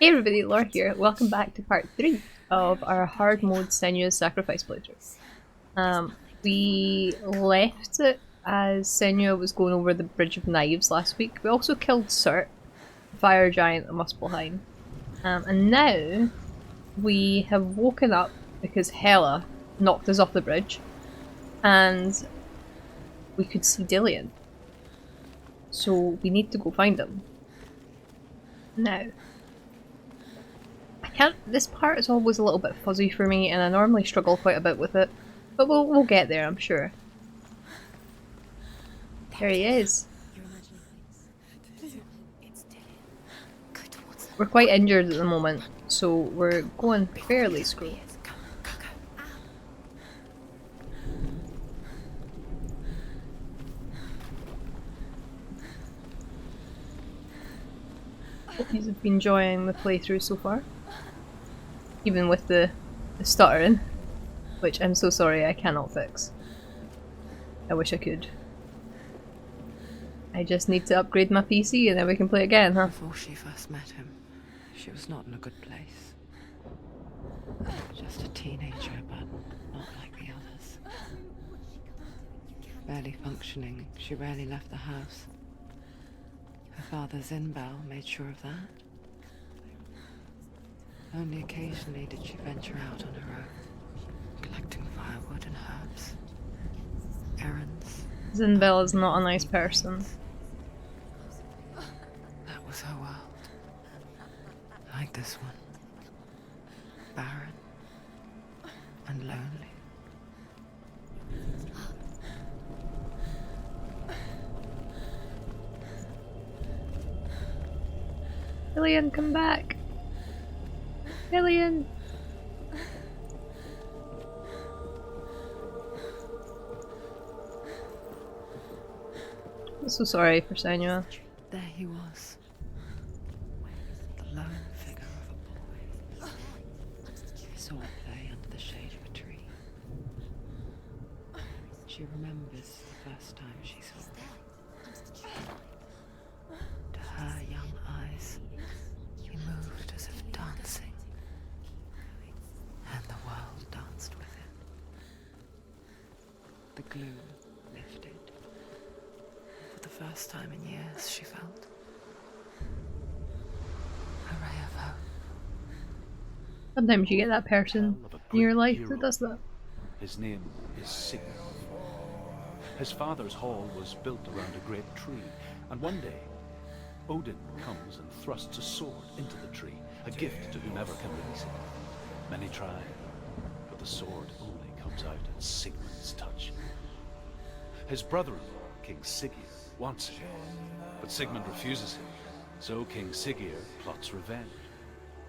Hey everybody, Laura here. Welcome back to part 3 of our hard mode Senua's Sacrifice playthrough. We left it as Senua was going over the Bridge of Knives last week. We also killed Surt, the fire giant that Muspelheim. And now we have woken up because Hela knocked us off the bridge and we could see Dillion. So we need to go find him. Now, this part is always a little bit fuzzy for me and I normally struggle quite a bit with it, but we'll get there, I'm sure. There he is. We're quite injured at the moment, so we're going fairly slow. Hope you've been enjoying the playthrough so far. Even with the stuttering, which I'm so sorry I cannot fix. I wish I could. I just need to upgrade my PC and then we can play again, huh? Before she first met him, she was not in a good place. Just a teenager, but not like the others. Barely functioning, she rarely left the house. Her father Zinbal made sure of that. Only occasionally did she venture out on her own, collecting firewood and herbs. Errands. Zinbal is not a nice person. That was her world. Like this one. Barren and lonely. Dillion, come back! Dillion! I'm so sorry for Senua. There he was. The lone figure of a boy. His sword lay under the shade of a tree. She remembers the first time she saw him. To her young eyes, he moved as if dancing. And the world danced with him. The gloom lifted. For the first time in years, she felt a ray of hope. Sometimes you get that person in your life that does that. His name is Sigurd. His father's hall was built around a great tree, and one day, Odin comes and thrusts a sword into the tree, a gift to whomever can release it. Many try, but the sword only comes out at Sigmund's touch. His brother-in-law, King Sigurd, wants it, but Sigmund refuses him, so King Sigurd plots revenge.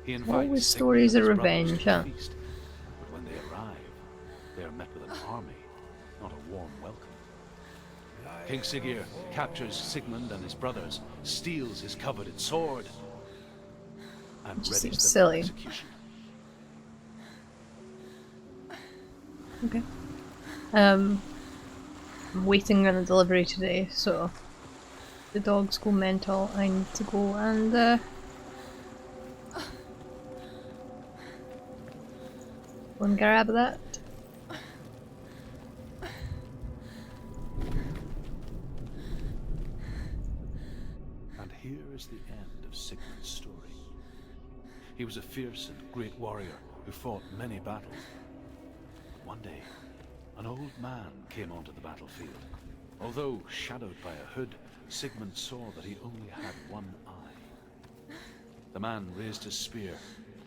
He invites Always Sigmund stories and of his brothers revenge, to huh? a feast, but when they arrive, they are met with an army, not a warm welcome. King Sigurd captures Sigmund and his brothers, steals his coveted sword, and Just readies seems them silly. for execution. Okay. I'm waiting on a delivery today, so the dogs go mental. I need to go and go and grab that. And here is the end of Sigmund's story. He was a fierce and great warrior who fought many battles. But one day, an old man came onto the battlefield. Although shadowed by a hood, Sigmund saw that he only had one eye. The man raised his spear,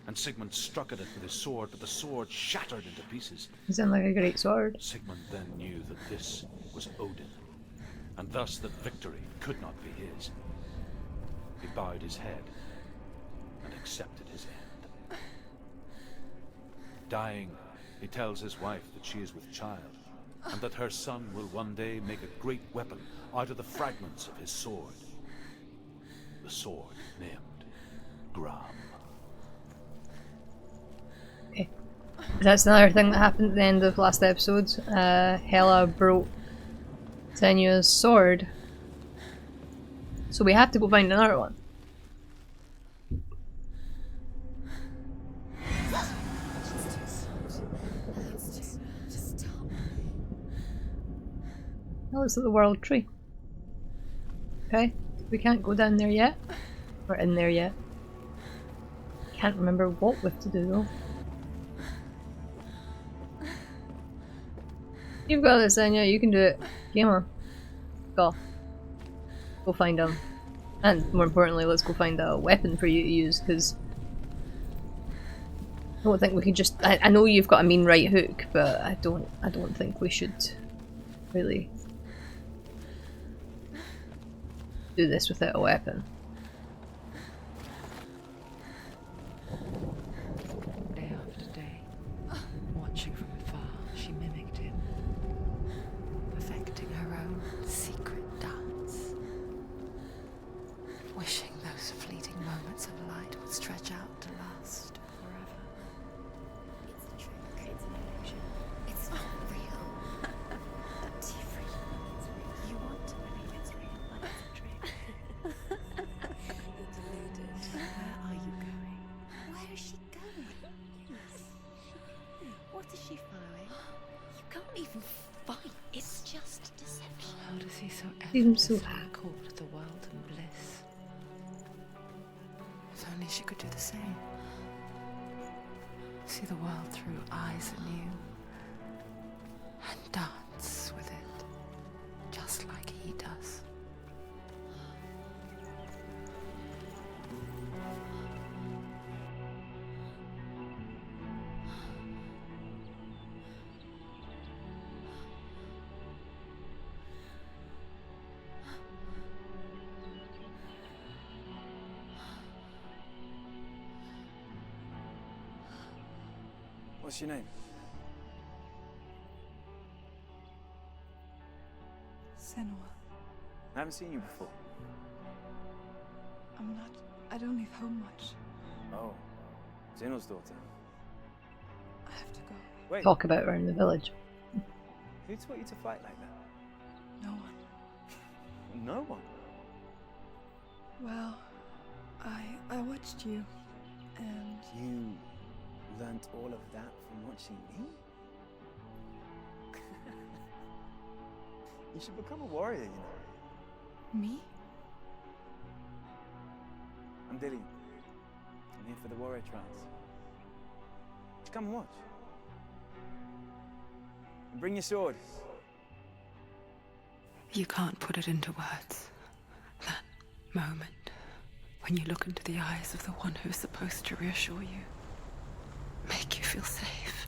and Sigmund struck at it with his sword, but the sword shattered into pieces. You sound like a great sword. Sigmund then knew that this was Odin, and thus that victory could not be his. He bowed his head and accepted his end. Dying, he tells his wife that she is with child, and that her son will one day make a great weapon out of the fragments of his sword. The sword named Gram. Okay. That's another thing that happened at the end of last episode. Hela broke Senua's sword. So we have to go find another one. Oh, it's at the World Tree. Okay, we can't go down there yet. Or in there yet. Can't remember what we have to do though. You've got this, Anya, you can do it. Game on. Go. Go find them. And more importantly, let's go find a weapon for you to use, because I don't think we can just... I know you've got a mean right hook, but I don't think we should really do this without a weapon. Day after day, watching from afar, she mimicked him, perfecting her own secret dance, wishing those fleeting moments of light would stretch out to last forever. It's a trick. It's an illusion. It's not real. But it's real. You want to believe it's real, but it's a trick. You're deluded. Where are you going? Where is she going? What is she following? You can't even fight. It's just deception. How does he so Seems so effortlessly court the world and bliss? If only she could do the same. See the world through eyes anew. And dance with it. Just like he does. What's your name? Senua. I haven't seen you before. I don't leave home much. Oh, Zenua's daughter. I have to go. Wait, Talk about her in the village. who taught you to fight like that? No one. No one. Well, I watched you, and You learnt all of that from watching me? You should become a warrior, you know. me? I'm Dillian. I'm here for the warrior trials. Just come and watch. And bring your sword. You can't put it into words. That moment when you look into the eyes of the one who's supposed to reassure you, make you feel safe.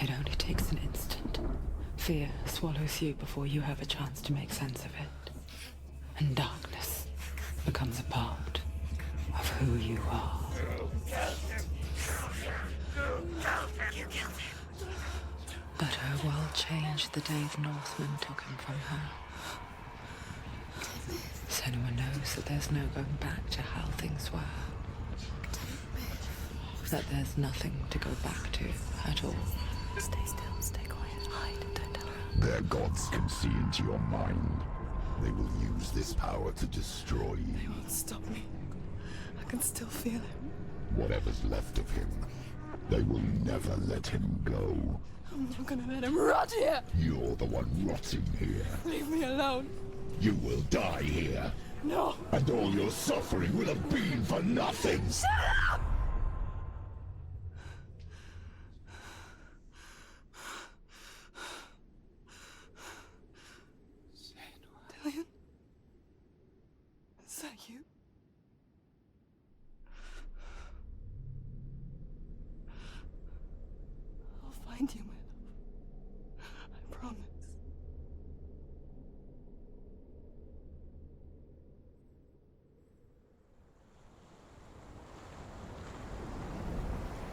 It only takes an instant. Fear swallows you before you have a chance to make sense of it. And darkness becomes a part of who you are. But her world changed the day the Northmen took him from her. Senua knows that there's no going back to how things were. That there's nothing to go back to at all. Stay still, stay quiet, hide, don't tell her. Their gods can see into your mind. They will use this power to destroy They you. won't stop me. I can still feel him. Whatever's left of him, they will never let him go. I'm not gonna let him rot here. You're the one rotting here. Leave me alone. You will die here, No. and all your suffering will have been for nothing. Shut up! Dillian? Is that you? I'll find you, my love. I promise.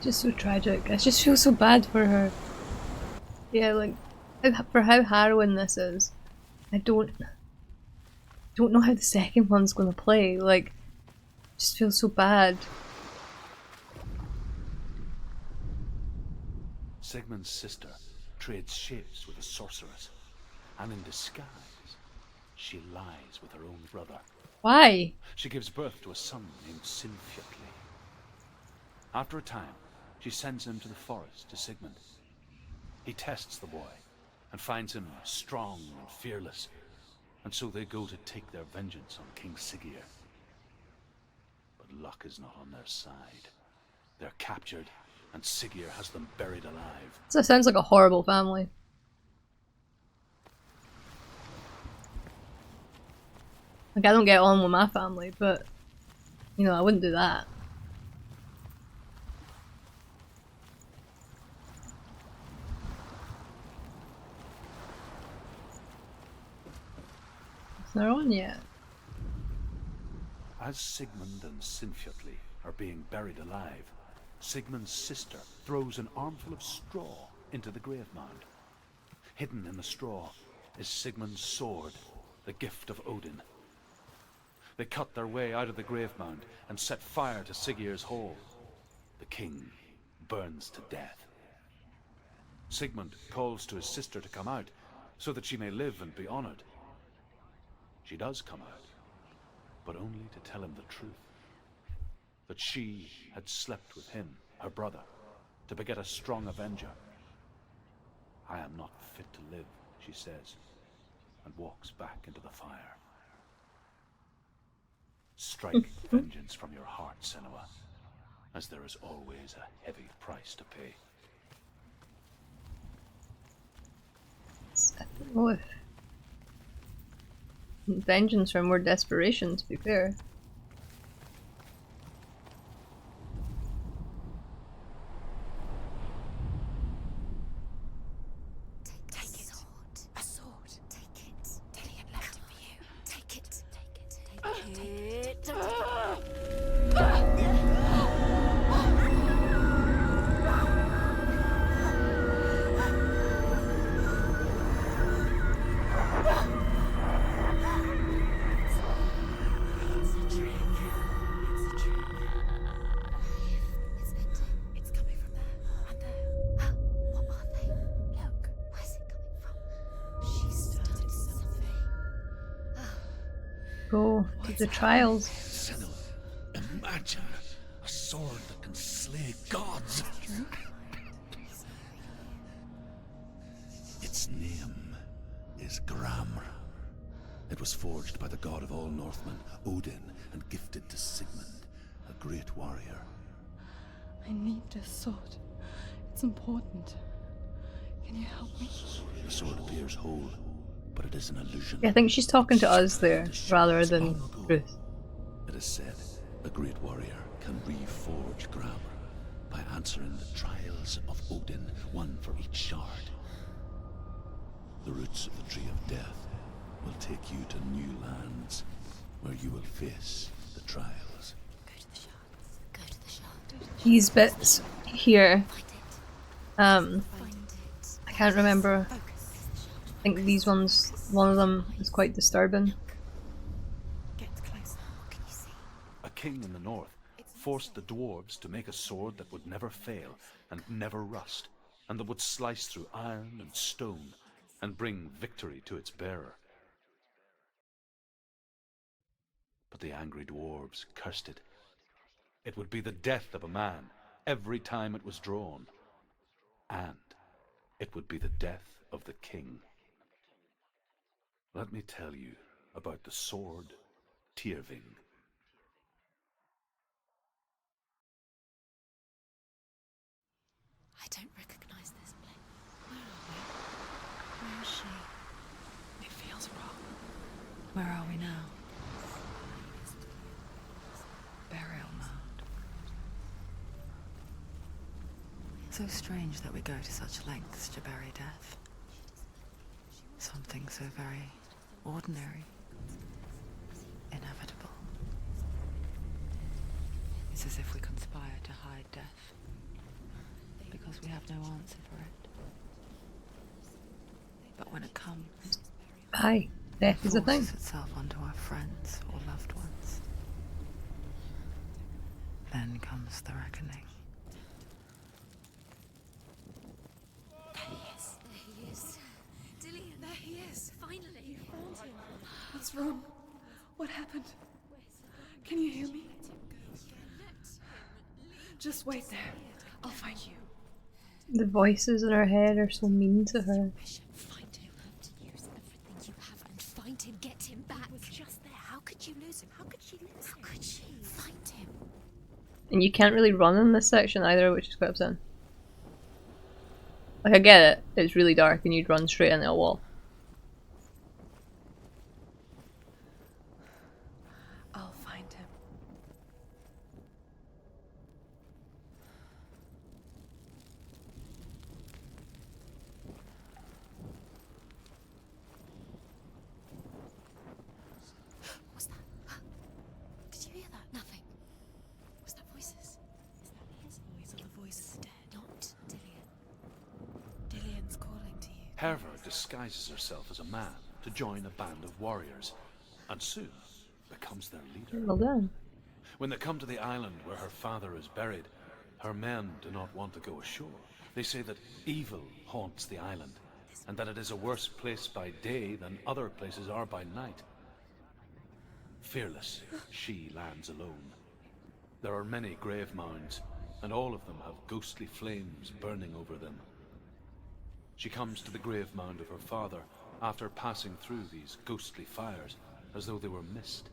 Just so tragic. I just feel so bad for her. Yeah, like, for how harrowing this is. I don't know how the second one's gonna play. Like, just feel so bad. Sigmund's sister trades shapes with a sorceress, and in disguise, she lies with her own brother. Why? She gives birth to a son named Sinfjotli. After a time, she sends him to the forest to Sigmund. He tests the boy, and finds him strong and fearless, and so they go to take their vengeance on King Siggeir. But luck is not on their side. They're captured, and Siggeir has them buried alive. So it sounds like a horrible family. Like, I don't get on with my family, but, you know, I wouldn't do that. Is there on yet? As Sigmund and Sinfjotli are being buried alive, Sigmund's sister throws an armful of straw into the grave mound. Hidden in the straw is Sigmund's sword, the gift of Odin. They cut their way out of the grave mound and set fire to Siggeir's hall. The king burns to death. Sigmund calls to his sister to come out so that she may live and be honored. She does come out, but only to tell him the truth. That she had slept with him, her brother, to beget a strong avenger. I am not fit to live, she says, and walks back into the fire. Strike vengeance from your heart, Senua, as there is always a heavy price to pay. I don't know if vengeance or more desperation, to be fair. Take it. A sword. Take it. Dillion left it for you. Take it. Take it. It's a trick. It's ending. It's coming from there and there. What are they? Look. Where's it coming from? She started something. Go to the trials. Senua, imagine a sword that can slay gods. Its name is Gramr. It was forged by the god of all Northmen, Odin, and gifted to Sigmund, a great warrior. I need this sword. It's important. Can you help me? The sword appears whole, but it is an illusion. Yeah, I think she's talking to us there, rather than Long ago, Ruth. it is said a great warrior can reforge Gramr by answering the trials of Odin, one for each shard. The roots of the Tree of Death will take you to new lands, where you will face the trials. Go to the shards. Go to the shard. These bits here, Find it. I can't remember. Focus. I think these ones, one of them is quite disturbing. Get closer. What can you see? A king in the north forced the dwarves to make a sword that would never fail and never rust, and that would slice through iron and stone and bring victory to its bearer. But the angry dwarves cursed it. It would be the death of a man every time it was drawn. And it would be the death of the king. Let me tell you about the sword Tyrving. I don't recognize this place. Where is she? It feels wrong. Where are we now? Burial mound. So strange that we go to such lengths to bury death. Something so very ordinary, inevitable. It's as if we conspire to hide death, because we have no answer for it. But when it comes, Aye, death is a thing. forces itself onto our friends or loved ones. Then comes the reckoning. There he is. There he is. Dillion. There he is. Finally. You found him. What's wrong? What happened? Can you hear me? Just wait there. I'll find you. The voices in her head are so mean to her. Find And you can't really run in this section either, which is quite upsetting. Like, I get it, it's really dark and you'd run straight into a wall. I'll find him. What's that? Did you hear that? Nothing. Was that voices? Is that his voice or the voice is dead? Not Dillian. Dillian's calling to you. Herva disguises herself as a man to join a band of warriors, and soon becomes their leader. Well done. When they come to the island where her father is buried, her men do not want to go ashore. They say that evil haunts the island, and that it is a worse place by day than other places are by night. Fearless, she lands alone. There are many grave mounds, and all of them have ghostly flames burning over them. She comes to the grave mound of her father after passing through these ghostly fires, as though they were mist.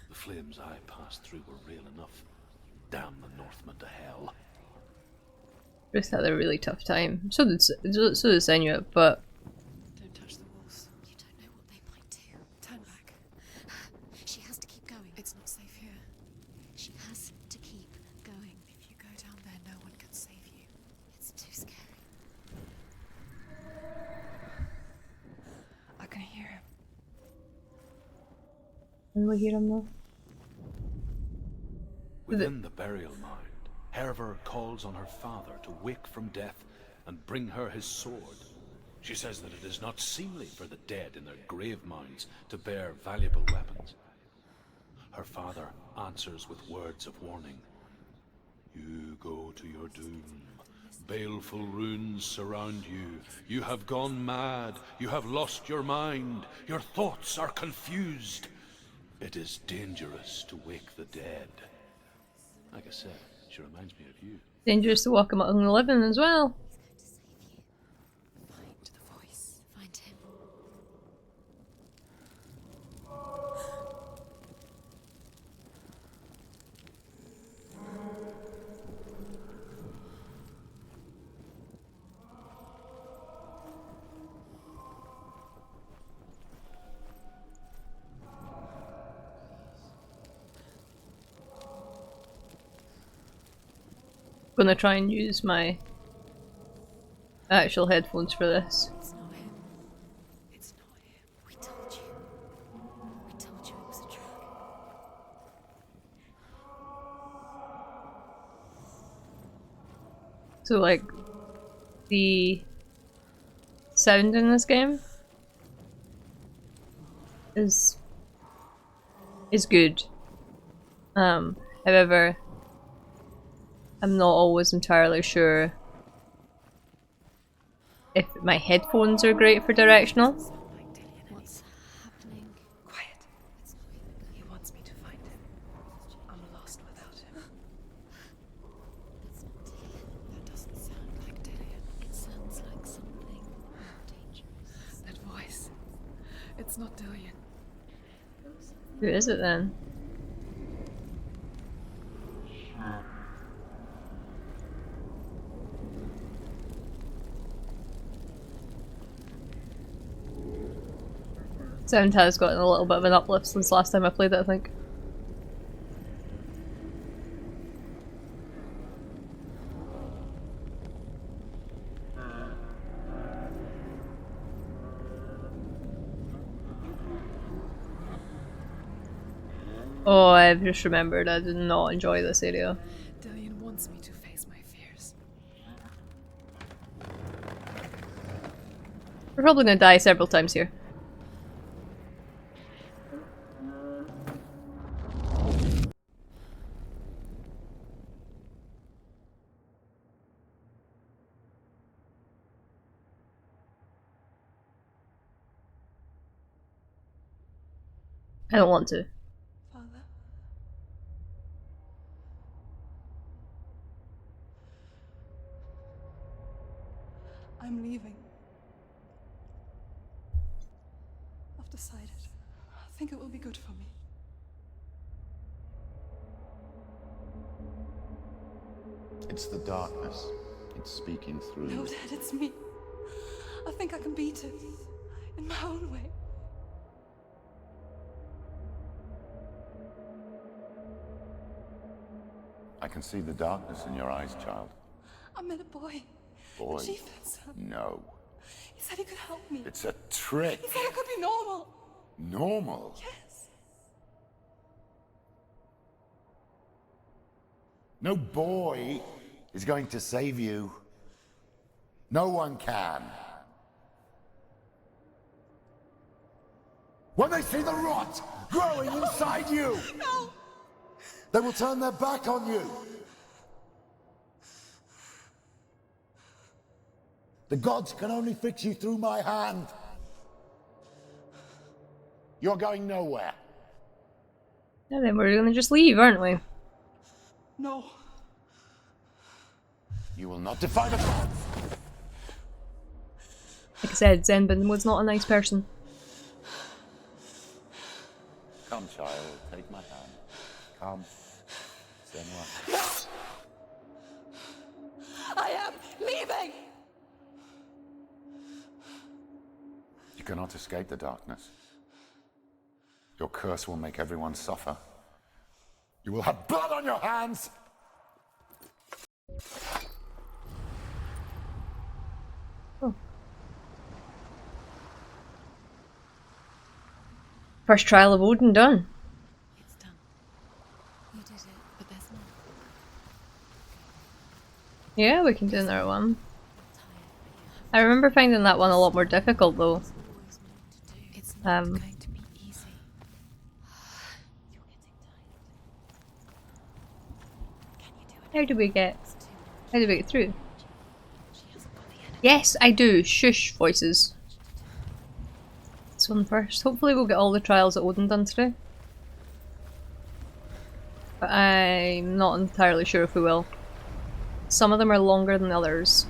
The flames I passed through were real enough. Damn the Northmen to hell. Just had a really tough time. So did Senua, but Don't touch the walls. You don't know what they might do. Turn back. She has to keep going. It's not safe here. She has to keep going. If you go down there, no one can save you. It's too scary. I can hear him. can we hear him though? Within the burial mound, Herver calls on her father to wake from death and bring her his sword. She says that it is not seemly for the dead in their grave mounds to bear valuable weapons. Her father answers with words of warning. You go to your doom. Baleful runes surround you. You have gone mad. You have lost your mind. Your thoughts are confused. It is dangerous to wake the dead. Like I said, she reminds me of you. Dangerous to walk among the living as well. He's going to save you. Find the voice. Find him. Gonna try and use my actual headphones for this. It's not him. It's not him. We told you. We told you it was a trick. So like the sound in this game is good. However, I'm not always entirely sure if my headphones are great for directional. What's happening? Quiet. It's not even He wants me to find him. I'm lost without him. It's not Dillian. That doesn't sound like Dillian. It sounds like something dangerous. That voice. It's not Dillian. Who is it then? Sound has gotten a little bit of an uplift since last time I played it, I think. Oh, I've just remembered I did not enjoy this area. Dillian wants me to face my fears. We're probably gonna die several times here. I don't want to. Father? I'm leaving. I've decided. I think it will be good for me. It's the darkness. It's speaking through No, you. Dad, it's me. I think I can beat it. In my own way. I can see the darkness in your eyes, child. I met a boy. Boy. The chief had some. No. He said he could help me. It's a trick. He said I could be normal. Normal? Yes. No boy is going to save you. No one can. When they see the rot growing inside you, No! they will turn their back on you. The gods can only fix you through my hand. You're going nowhere. Yeah, then we're gonna just leave, aren't we? No. You will not defy the gods. Like I said, Zenbin was not a nice person. Come, child, take my hand. Come. Senua. I am leaving! You cannot escape the darkness. Your curse will make everyone suffer. You will have blood on your hands! Oh. First trial of Odin done. It's done. You did it, but there's more. Yeah, we can do another one. You're tired, but you have I remember finding that one a lot more difficult though. always more to do. It's not going to be easy. You're getting tired. Can you do it? How do we get? It's too much. How do we get through? She hasn't got the energy. Yes, I do. Shush voices. This one first. Hopefully we'll get all the trials of Odin done today. But I'm not entirely sure if we will. Some of them are longer than others.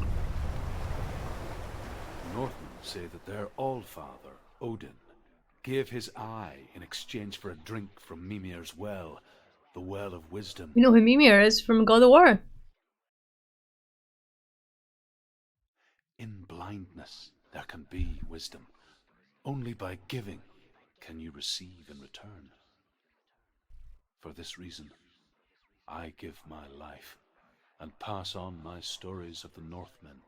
Northmen say that their Allfather, Odin, gave his eye in exchange for a drink from Mimir's well, the Well of Wisdom. You know who Mimir is from God of War? In blindness there can be wisdom. Only by giving can you receive in return. For this reason, I give my life and pass on my stories of the Northmen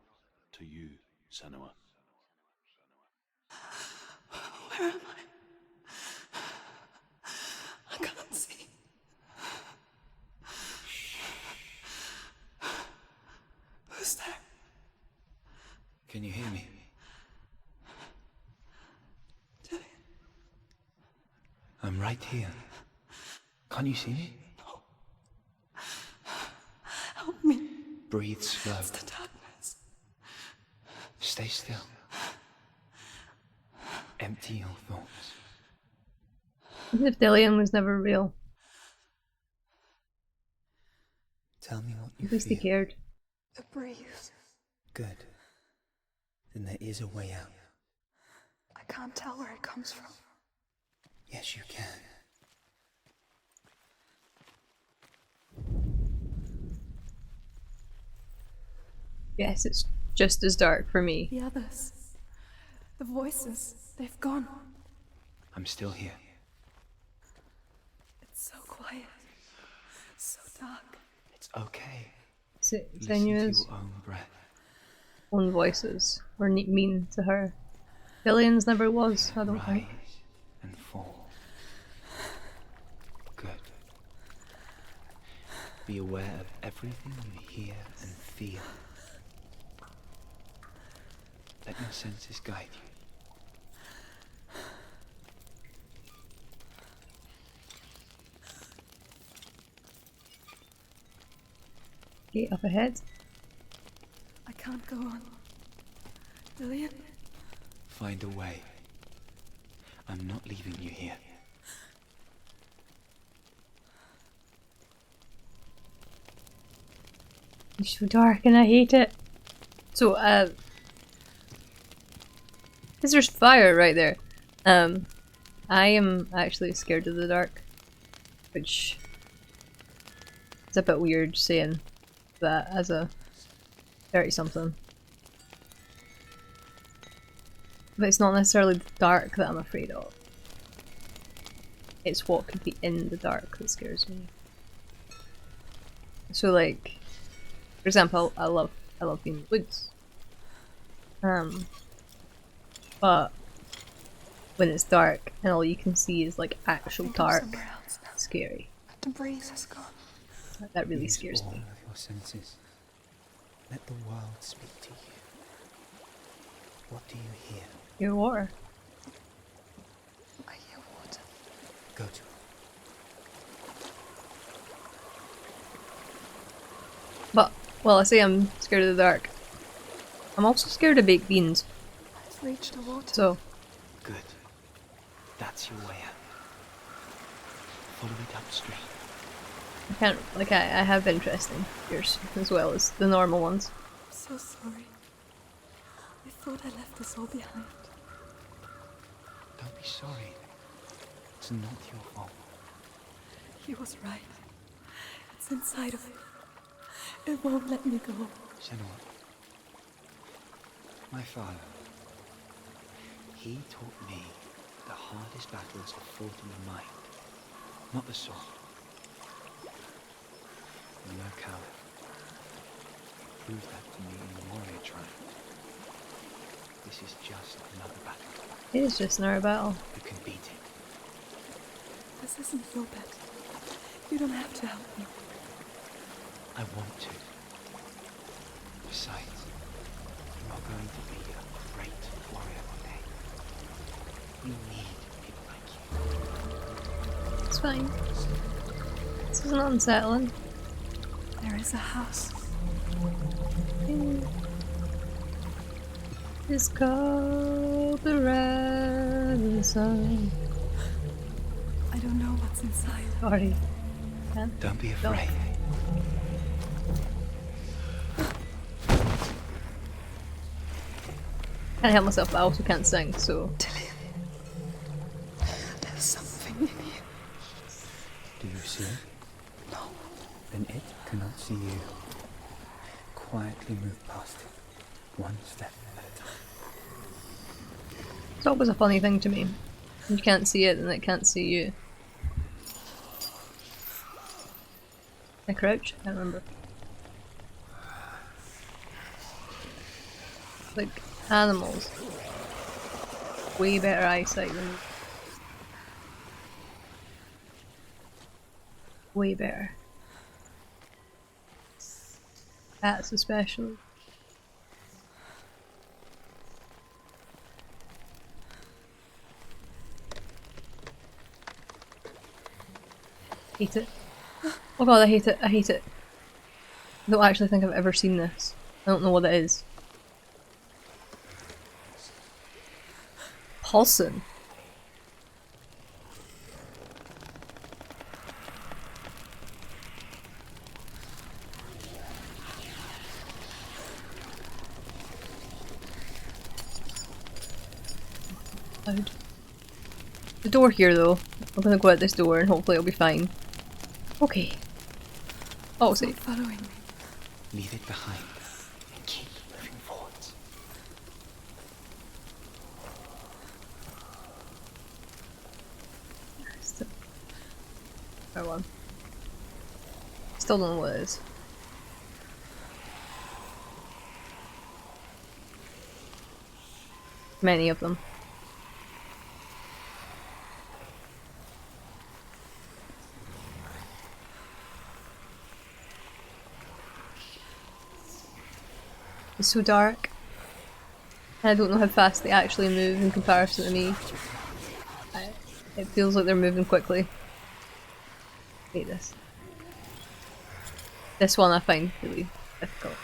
to you, Senua. Where am I can't see. Who's there? Can you hear me? Dillian. I'm right here. Can't you see me? Help me. Breathe slow. It's the darkness. Stay still. Empty your thoughts. Even if Dillian was never real, Tell me what you at least he feel. cared. The breeze. Good. Then there is a way out. I can't tell where it comes from. Yes, you can. Yes, it's just as dark for me. The others. The voices. They've gone. I'm still here. It's so quiet. So dark. It's okay. Listen to Senua's your own breath. own voices were mean to her. Dillian's never was, I don't Rise think. and fall. Good. Be aware of everything you hear and feel. Let your senses guide you. Gate up ahead. I can't go on. Dillian? Find a way. I'm not leaving you here. It's so dark and I hate it. So, because there's fire right there. I am actually scared of the dark. Which is a bit weird saying. that as a 30-something. But it's not necessarily the dark that I'm afraid of. It's what could be in the dark that scares me. So like, for example, I love being in the woods. But when it's dark and all you can see is like actual dark, scary. The breeze has gone. That really Use scares all me. of your senses. Let the world speak to you. What do you hear? Your water. I hear water. Go to it. But, well, I say I'm scared of the dark. I'm also scared of baked beans. I've reached the water. So, Good. That's your way out. Follow it upstream. I can't, like, I have interesting fears as well as the normal ones. I'm so sorry. I thought I left this all behind. Don't be sorry. It's not your fault. He was right. It's inside of me. It won't let me go. Senua. My father. He taught me the hardest battles are fought in the mind, not the sword. You're no coward. You proved that to me in the warrior trial. This is just another battle. It is just another battle. You can beat it. This isn't your bet. You don't have to help me. I want to. Besides, you are going to be a great warrior one day. We need people like you. It's fine. This isn't unsettling. There is a house. It's called the Rising Sun. I don't know what's inside. Sorry. Don't be afraid. Can't help myself, but I also can't sing, so. There's something in here. Do you see it? No. Then it cannot see you. Quietly move past it, one step at a time. It's always a funny thing to me. You can't see it, and it can't see you. I crouch? I can't remember. Like, animals. Way better eyesight than me. Way better. Cats especially. Hate it. Oh god, I hate it. I hate it. I don't actually think I've ever seen this. I don't know what it is. Paulson. Loud. The door here though. I'm gonna go out this door and hopefully it'll be fine. Okay. Oh, It's not safe. following me. Leave it behind and keep moving forwards. That one. Still don't know what it is. Many of them. It's so dark. And I don't know how fast they actually move in comparison to me. It feels like they're moving quickly. Hate this. This one I find really difficult.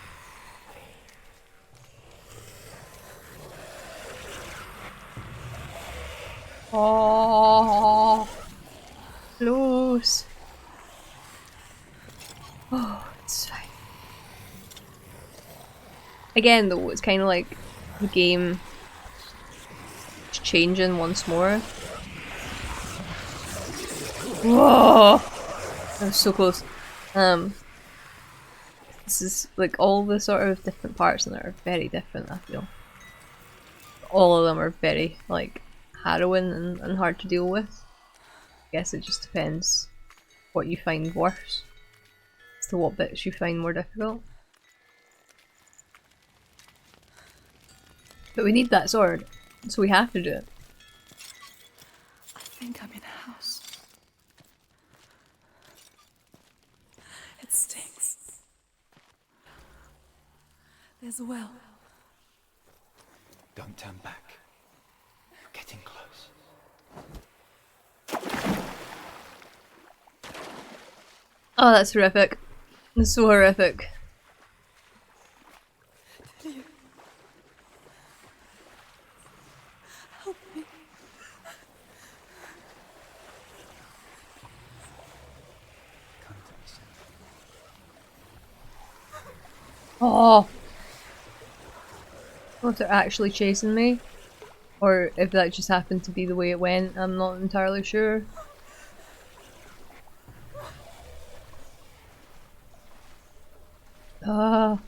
Oh, close. Oh, it's fine. Again, though, it's kind of like the game is changing once more. Whoa! That was so close. This is like all the sort of different parts in there are very different, I feel. All of them are very like harrowing and hard to deal with. I guess it just depends what you find worse as to what bits you find more difficult. But we need that sword, so we have to do it. I think I'm in a house. It stinks. There's a well. Don't turn back. We're getting close. Oh, that's horrific. That's so horrific. Help me. Come to me, Senua. Oh! I don't know if they're actually chasing me, or if that just happened to be the way it went, I'm not entirely sure. Ah.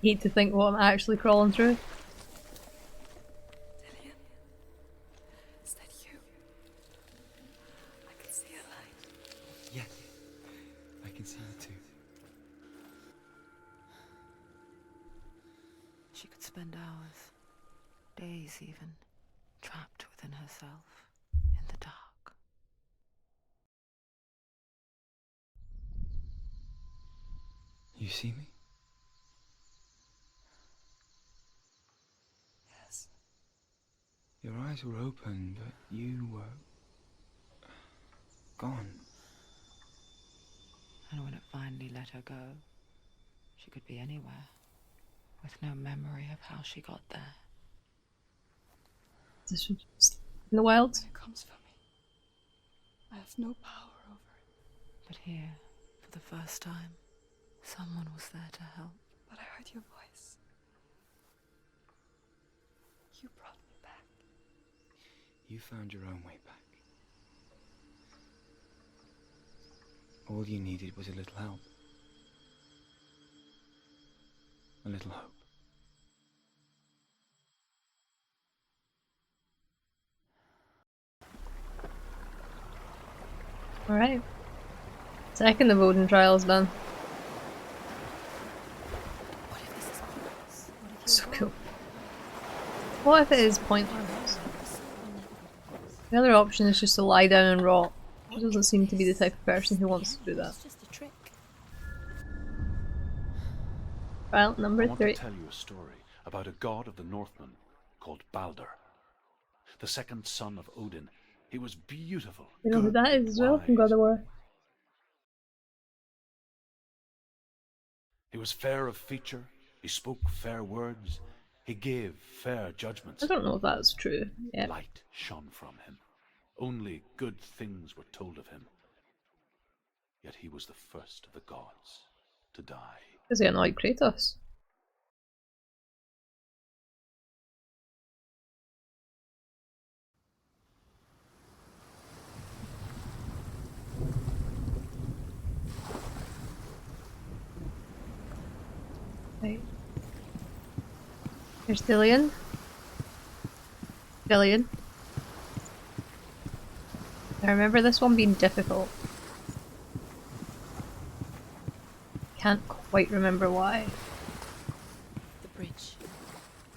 Hate to think what I'm actually crawling through. Dillian, is that you? I can see a light. Yes, I can see you too. She could spend hours, days even, trapped within herself, in the dark. You see me? Yes. Your eyes were open, but you were gone. And when it finally let her go, she could be anywhere, with no memory of how she got there. This was just in the wild. It comes for me. I have no power over it. But here, for the first time, someone was there to help. But I heard your voice. You brought me back. You found your own way back. All you needed was a little help. A little hope. Alright. Second of Odin Trials done. What if this is pointless? What if So cool. What if it is pointless? The other option is just to lie down and rot. She doesn't seem to be the type of person who wants to do that. It's just a trick. Trial I number want 3. to tell you a story about a god of the Northmen called Balder, the second son of Odin. He was beautiful. You know who good, that is as well from God wise. of War. He was fair of feature. He spoke fair words. He gave fair judgments. I don't know if that's true. Yeah. Light shone from him. Only good things were told of him. Yet he was the first of the gods to die. Because he annoyed Kratos. Right. Here's Dillian. Dillian. I remember this one being difficult. Can't quite remember why. The bridge.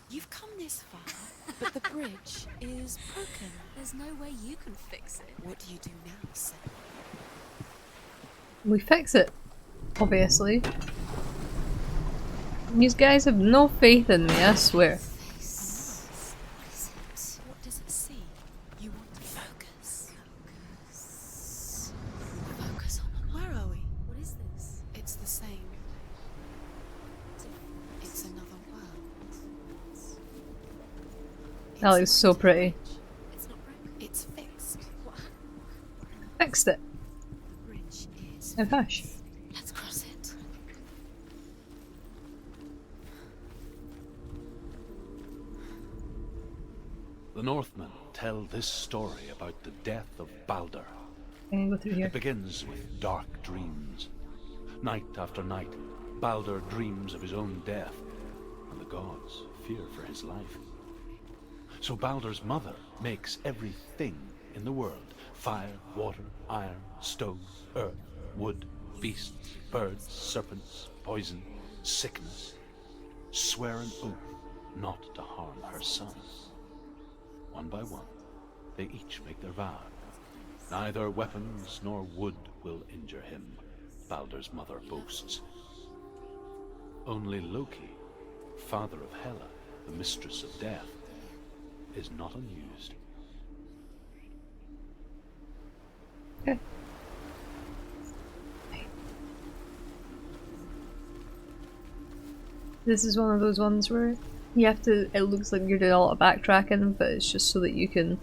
You've come this far, but the bridge is broken. There's no way you can fix it. What do you do now, Sen? We fix it, obviously. These guys have no faith in me, I swear. Face. What is it? What does it see? You want to focus. Focus on the mind. Where are we? What is this? It's the same. It's another world. That looks so pretty. It's not broken. It's fixed. What happened? Fixed it. The bridge is. Oh gosh. Let's cross it. The Northmen tell this story about the death of Balder. I'm gonna go through here. It begins with dark dreams. Night after night, Baldur dreams of his own death, and the gods fear for his life. So Baldur's mother makes everything in the world: fire, water, iron, stone, earth, wood, beasts, birds, serpents, poison, sickness, swear an oath not to harm her son. One by one, they each make their vow. Neither weapons nor wood will injure him, Baldur's mother boasts. Only Loki, father of Hela, the mistress of death, is not unused. Okay. This is one of those ones where you have to, it looks like you're doing a lot of backtracking, but it's just so that you can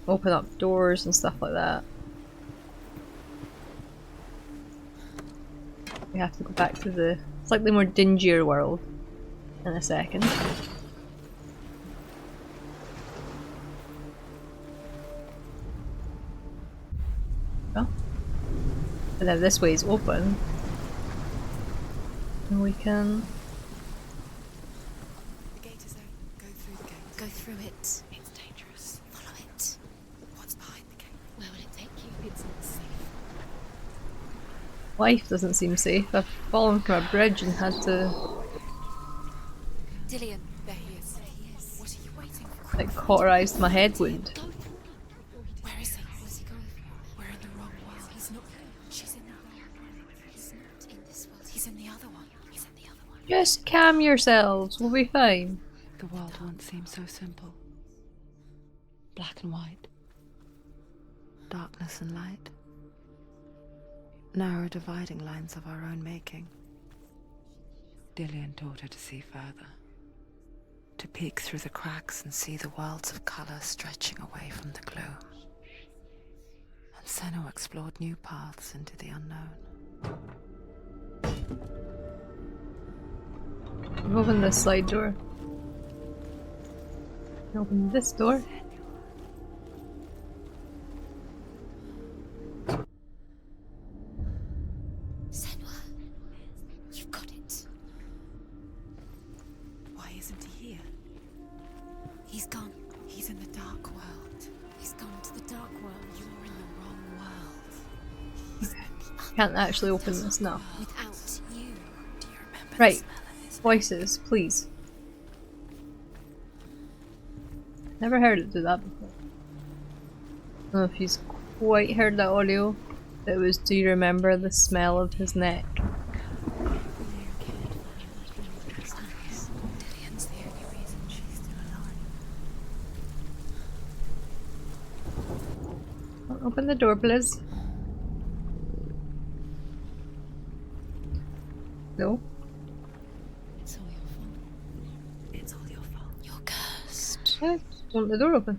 open up doors and stuff like that. We have to go back to the slightly more dingier world in a second. Oh. And now this way is open. And we can... The gate is open. Go through the gate. Go through it. It's dangerous. Follow it. What's behind the gate? Where will it take you? It's not safe. Life doesn't seem safe. I've fallen from a bridge and had to Dillion, there he is. What are you waiting for? like cauterise my head wound. Where is he? Where's he going? We're in the wrong world. He's not here. She's in the wrong world. He's not in this world. He's in the other one. He's in the other one. Just calm yourselves, we'll be fine. The world once seemed so simple. Black and white. Darkness and light. Narrow dividing lines of our own making. Dillion taught her to see further. To peek through the cracks and see the worlds of colour stretching away from the gloom. And Senua explored new paths into the unknown. Open this side door. Open this door. Senua, you've got it. Why isn't he here? He's gone. He's in the dark world. He's gone to the dark world. You're in the wrong world. He's in the other Can't actually open this now. Without you. Do you remember Right. the smell of his Voices, please. Never heard it do that before. I don't know if you've quite heard that audio. It was, do you remember the smell of his neck? Dillion's the only reason she's still alive. Open the door, please. No? It's all your fault. It's all your fault. You're cursed. Yeah, want the door open.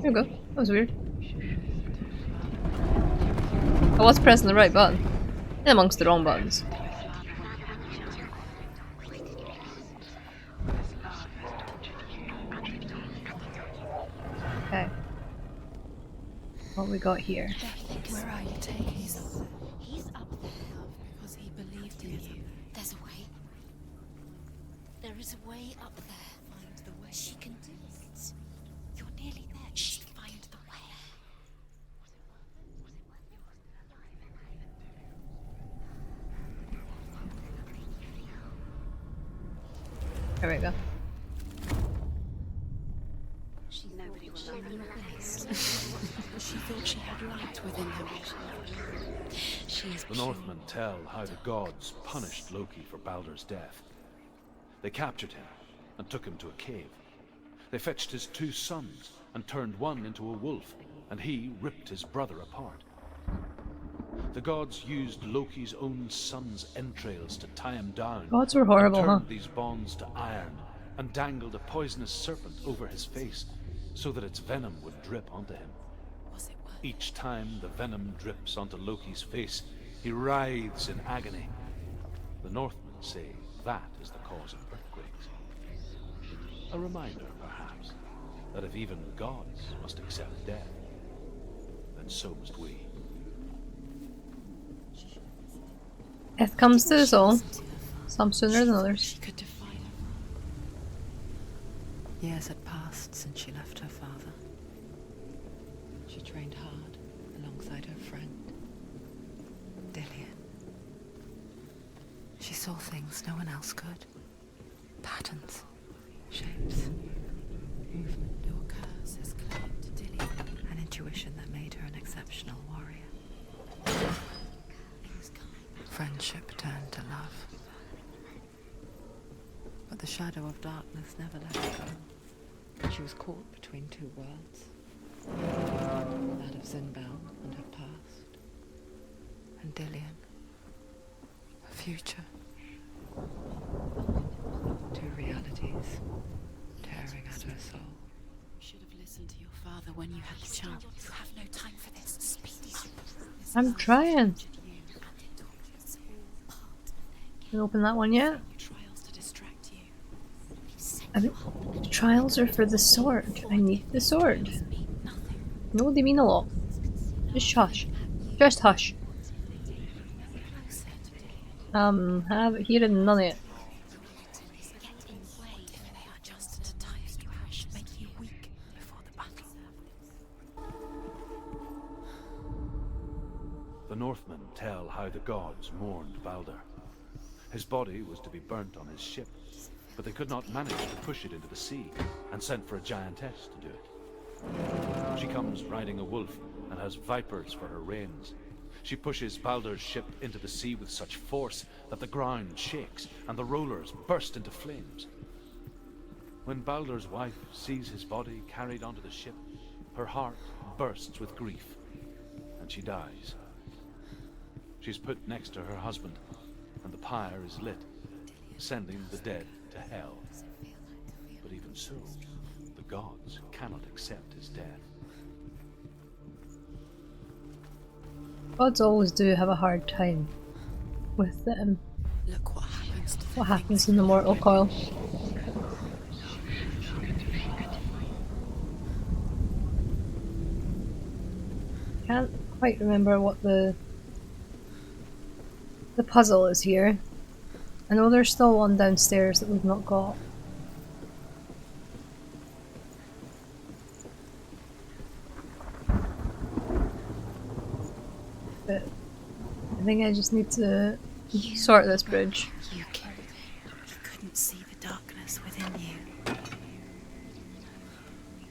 There we go. That was weird. I was pressing the right button. In amongst the wrong buttons. Okay. What we got here? Where are you taking He's us? up there. He's up there. Because he believed in you. There's a way. There is a way up there. Find the way. She can do it. You're nearly there. She can find the way. There we go. Nobody will love her. She thought she had light within her. She is The Northmen tell how the gods punished Loki for Baldur's death. They captured him and took him to a cave. They fetched his 2 sons and turned one into a wolf, and he ripped his brother apart. The gods used Loki's own son's entrails to tie him down. Gods were horrible, and huh? turned these bonds to iron and dangled a poisonous serpent over his face so that its venom would drip onto him. Was it worth Each time the venom drips onto Loki's face, he writhes in agony. The Northmen say that is the cause of earthquakes. A reminder, perhaps, that if even gods must accept death, then so must we. Death comes to us all, some sooner than others. She could defy her. Years had passed since she left her father. She trained hard alongside her friend, Dillian. She saw things no one else could. Patterns, shapes, movement. Your curse has claimed Dillian. An intuition that made her an exceptional warrior. Friendship turned to love. But the shadow of darkness never let her go. She was caught between two worlds. That of Zinbel and her past. And Dillian. Her future. Two realities tearing at her soul. You should have listened to your father when you had the chance. You have no time for this. Speed up. I'm trying. Can open that one yet? Trials to distract you. I think the trials are for the sword. I need the sword. No, they mean a lot. Just hush. Just hush. Have it here and none of it. The Northmen tell how the gods mourned Balder. His body was to be burnt on his ship, but they could not manage to push it into the sea, and sent for a giantess to do it. She comes riding a wolf and has vipers for her reins. She pushes Balder's ship into the sea with such force that the ground shakes and the rollers burst into flames. When Balder's wife sees his body carried onto the ship, her heart bursts with grief, and she dies. She's put next to her husband, and the pyre is lit, sending the dead to hell. But even so, the gods cannot accept his death. Gods always do have a hard time with Look what happens to what happens in the mortal coil. Can't quite remember what the puzzle is here. I know there's still one downstairs that we've not got. But I think I just need to sort this bridge. you killed him. You couldn't see the darkness within you.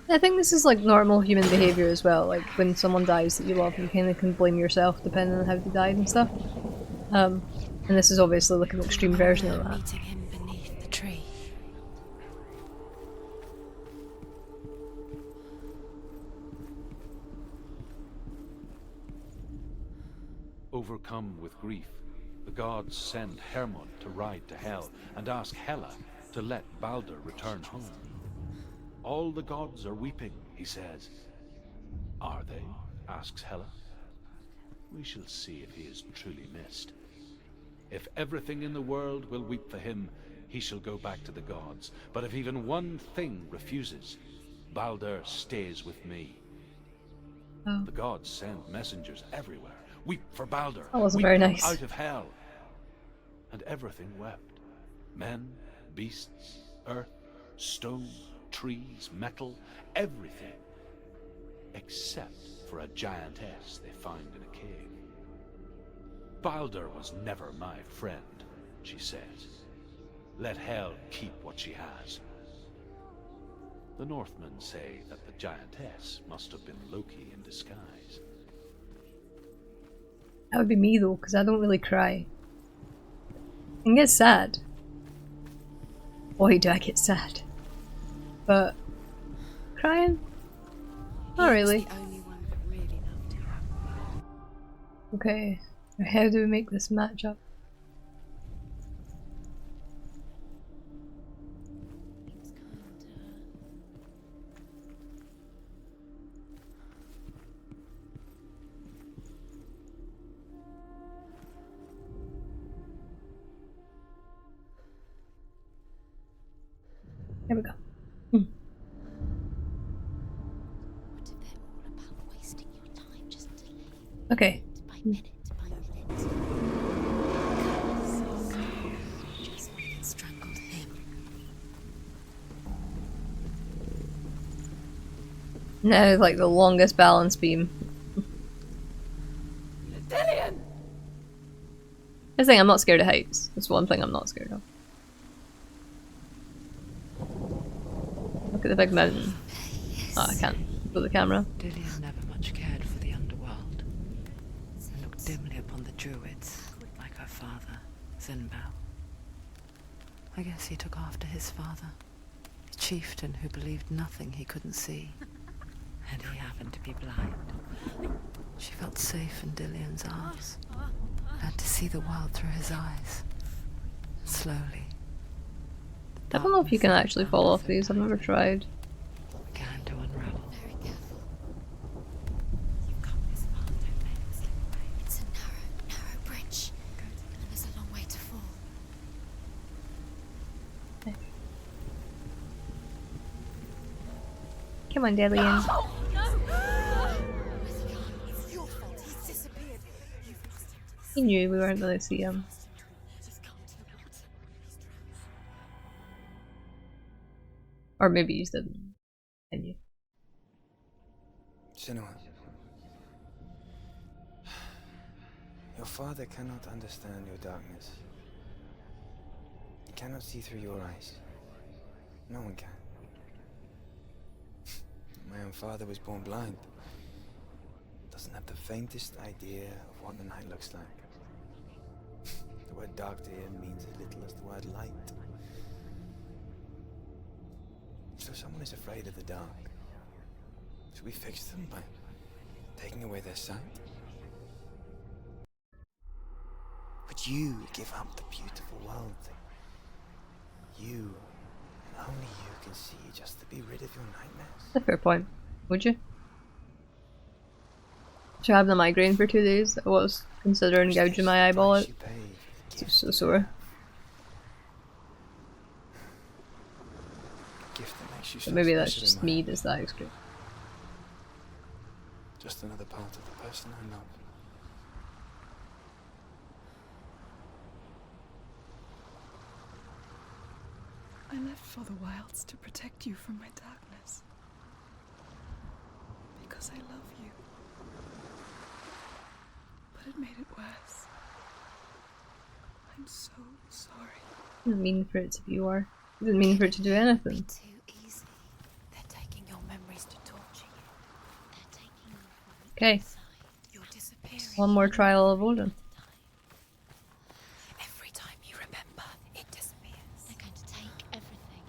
I think this is like normal human behaviour as well, like when someone dies that you love you kinda can blame yourself depending on how they died and stuff. And this is obviously like an extreme version of that. Meeting him beneath the tree. Overcome with grief, the gods send Hermod to ride to Hell and ask Hela to let Balder return home. All the gods are weeping, he says. Are they? Asks Hela. We shall see if he is truly missed. If everything in the world will weep for him, he shall go back to the gods. But if even one thing refuses, Balder stays with me. Oh. The gods send messengers everywhere. Weep for Balder. That wasn't Weep very him nice. out of hell. And everything wept. Men, beasts, earth, stone, trees, metal, everything. Except for a giantess they find in a cave. Balder was never my friend, she says. Let Hel keep what she has. The Northmen say that the giantess must have been Loki in disguise. That would be me though, because I don't really cry. I get sad. Boy, do I get sad. But crying? Not really. The only one that really loved him. Okay, how do we make this match up? There we go. What if they're all about wasting your time just to live Okay. by minute by minute? Now, like the longest balance beam. Dillian! I think I'm not scared of heights. That's one thing I'm not scared of. Look at the big mountain. Oh, I can't put the camera. Dillian never much cared for the underworld, and looked dimly upon the druids, like her father, Zinbao. I guess he took after his father, a chieftain who believed nothing he couldn't see, and he happened to be blind. She felt safe in Dillian's arms, had to see the world through his eyes. Slowly. I don't know if you can actually fall off these. I've never tried. Began to unravel. Very careful. You've come this far, don't let it slip away. It's a narrow bridge. And there's a long way to fall. Come on, Dillian. It's your fault. He's disappeared. You've lost him to the He knew we weren't going to see him. Just come to the mountain. Or maybe you just didn't. I knew. Senua. Your father cannot understand your darkness. He cannot see through your eyes. No one can. My own father was born blind. Doesn't have the faintest idea of what the night looks like. The word dark to him means as little as the word light. So someone is afraid of the dark. Should we fix them by taking away their sight? Would you give up the beautiful world that you, and only you, can see just to be rid of your nightmares? That's a fair point. Would you? Should I have the migraine for 2 days? I was considering gouging my eyeball out. It's so sore. But maybe that's just me that's that extreme. Just another part of the person I love. I left for the wilds to protect you from my darkness. Because I love you. But it made it worse. I'm so sorry. Didn't mean for it to be war. Didn't mean for it to do anything. Too easy. They're taking your memories to torture you. They're taking you from Okay. inside. You're disappearing. One more trial of Odin. Every time you remember, it disappears. They're going to take everything.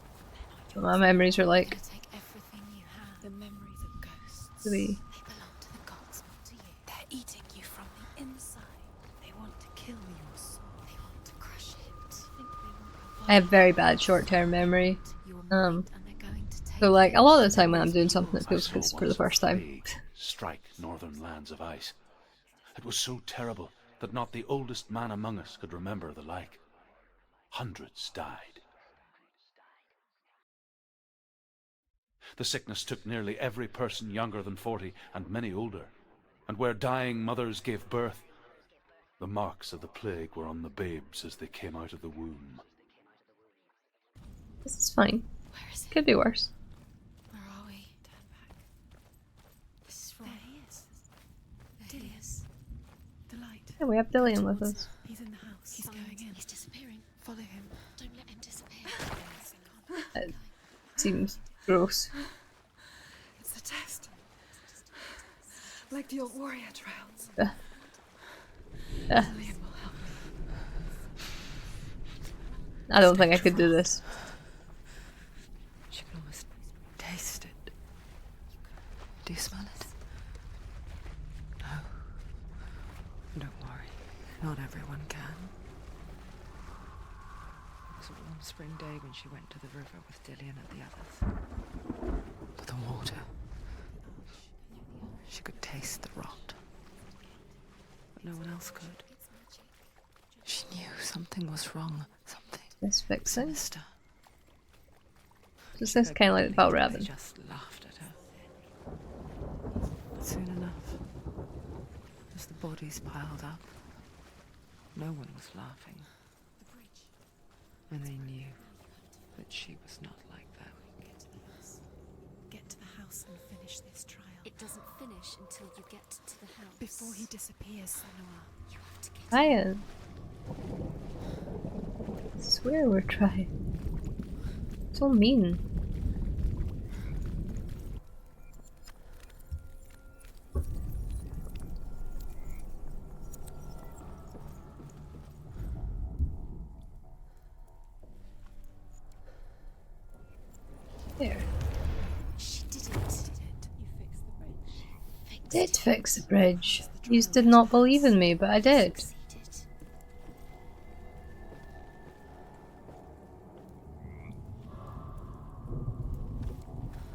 They're not What my memories are They're like. going to take everything you have. The memories of ghosts. To be. They belong to the gods, not to you. They're eating you from the inside. They want to kill your soul. They want to crush it. Think they will I have very bad short-term memory. your mind, and they're going to take So like a lot of the time when I'm memories doing of something yours. that feels I good saw for the once first time. plague strike northern lands of ice. It was so terrible that not the oldest man among us could remember the like. Hundreds died. The sickness took nearly every person younger than 40 and many older. And where dying mothers gave birth, the marks of the plague were on the babes as they came out of the womb. This is fine. Where is it? Could be worse. Where are we? Turn back. This is wrong. There he is. There he is. The light. Yeah, we have Dillian with us. He's in the house. He's going in. He's disappearing. Follow him. Don't let him disappear. It seems gross. It's a test. Like the old warrior trials. Uh, Dillian will help me. I don't think I could do this. She can almost taste it. Do you smell it? No. Don't worry. Not everyone can. It was one spring day when she went to the river with Dillian and the others. But the water. She could taste the rot. But no one else could. She knew something was wrong. Something This fixing. sinister. Is this kind of like about They Raven? just laughed at her. But soon enough, as the bodies piled up, no one was laughing. And they knew that she was not like them. Get to the house house and finish this trial. It doesn't finish until you get to the house. Before he disappears, Senua. You have to get Ryan. I swear we're trying. So mean. There. She did it. You fixed the bridge. Did fix the bridge. You did not believe in me, but I did. Succeeded.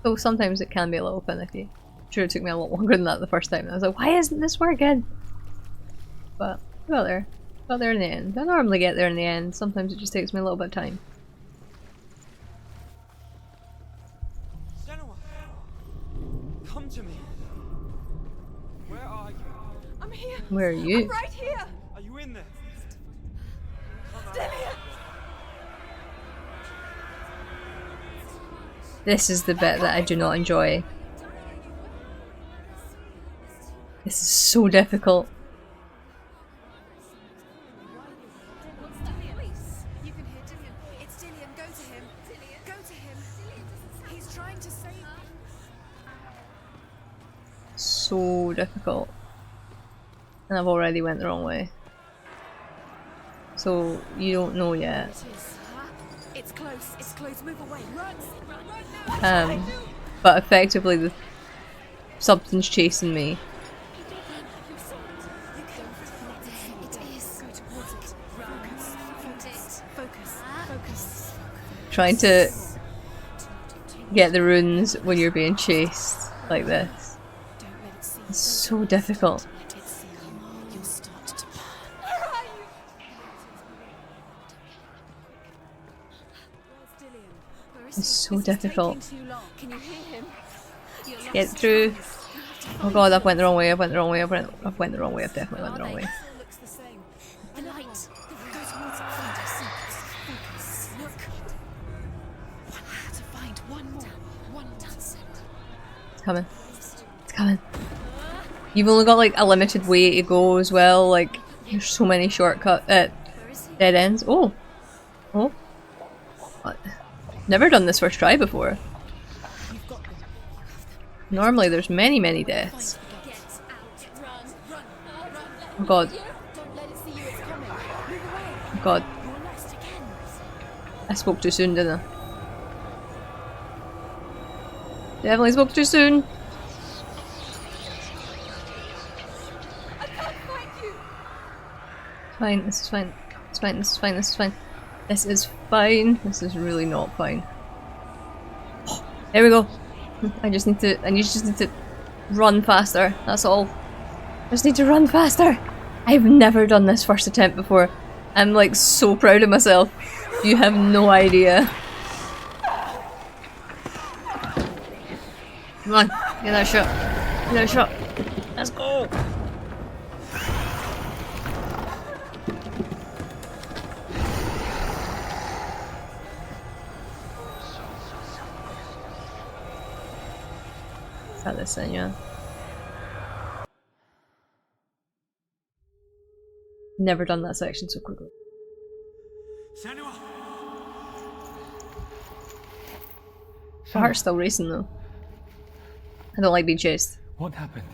Though sometimes it can be a little finicky. Sure, it took me a lot longer than that the first time. I was like, why isn't this working? But we got there. Got there in the end. I normally get there in the end. Sometimes it just takes me a little bit of time. Senua! Come to me! Where are you? I'm here! Where are you? I'm right here! Are you in there? Dillian! This is the bit that I do not enjoy. This is so difficult. What's that voice? You can hear Dillian. It's Dillian. Go to him. Dillian. Go to him. He's trying to save you. So difficult. And I've already went the wrong way. So you don't know yet. It is. It's close. It's close. Move away. Run. Run now. But effectively the substance chasing me. Trying to get the runes when you're being chased like this. It's so difficult. It's so difficult. Can you hear him? Get through. Oh god, I've went the wrong way, I've went the wrong way, I've went the wrong way, I've definitely went the wrong way. Looks the same. The light. Go towards it. Find us. Focus. Look. I have to find one more. One more. It's coming. It's coming. You've only got like a limited way to go as well, like there's so many shortcut dead ends. Oh. Oh. What? Never done this first try before. Normally there's many deaths. Oh god. Oh god. I spoke too soon, didn't I? Definitely spoke too soon. Fine, this is fine. It's fine, this is fine, this is fine. This is fine. This is really not fine. Oh, there we go. I just need to run faster. That's all. I just need to run faster. I've never done this first attempt before. I'm like so proud of myself. You have no idea. Come on, get that shot. Get that shot. Let's go. Is that the Senua? Never done that section so quickly. Senua! My heart's still racing though. I don't like being chased. What happened?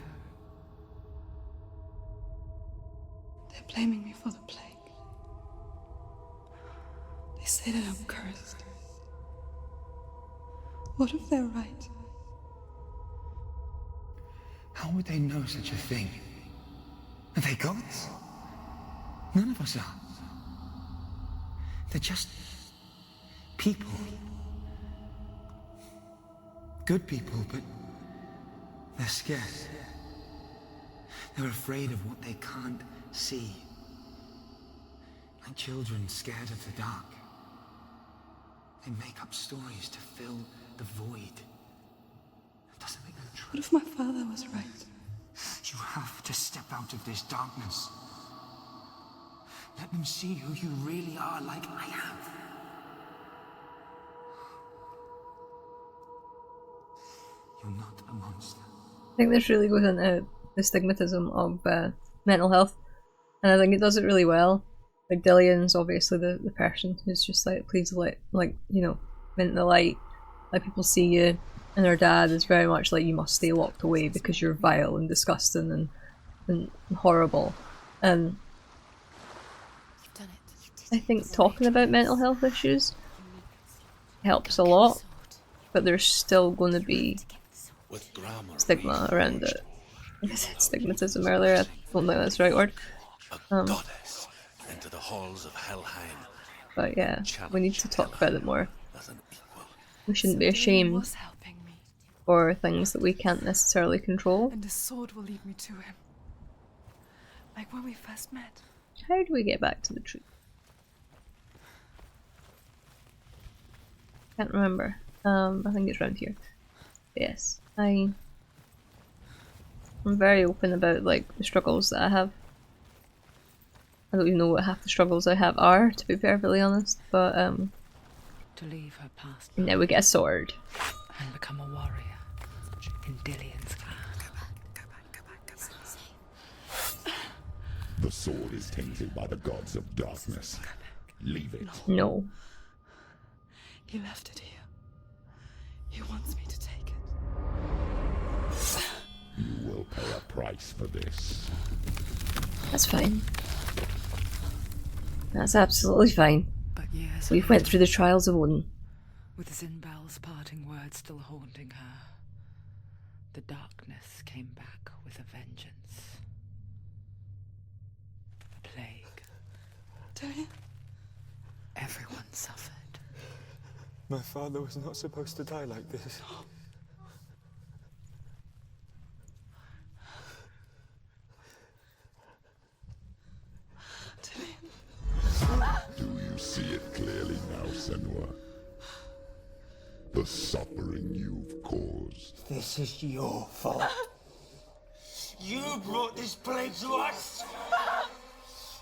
They're blaming me for the plague. They say that I'm cursed. What if they're right? How would they know such a thing? Are they gods? None of us are. They're just people. Good people, but they're scared. They're afraid of what they can't see. Like children scared of the dark. They make up stories to fill the void. That doesn't make them true. What if my father was right? You have to step out of this darkness. Let them see who you really are, like I have. I think this really goes into the stigmatism of mental health, and I think it does it really well. Like Dillian's obviously the person who's just like, please let, like, you know, in the light, let people see you, and her dad is very much like, you must stay locked away because you're vile and disgusting and horrible. And I think talking about mental health issues helps a lot, but there's still going to be stigma around it. I said stigmatism earlier, I don't think that's the right word. Goddess into the halls of Helheim. But yeah, we need to talk about it more. We shouldn't be ashamed for things that we can't necessarily control. And his sword will lead me to him. Like when we first met. How do we get back to the tree? Can't remember. I think it's around here. Yes, I'm very open about like the struggles that I have. I don't even know what half the struggles I have are, to be perfectly honest. But To leave her past now we get a sword. and become a warrior in Dillian's clan. The sword is tainted by the gods of darkness. Leave it. No. He left it here. He wants me to take it. You will pay a price for this. That's fine. That's absolutely fine. But years We've went through the trials of Odin. with Zinbal's parting words still haunting her, the darkness came back with a vengeance. A plague. Dillian? Everyone suffered. My father was not supposed to die like this. Do you see it clearly now, Senua? The suffering you've caused. This is your fault. You brought this plague to us.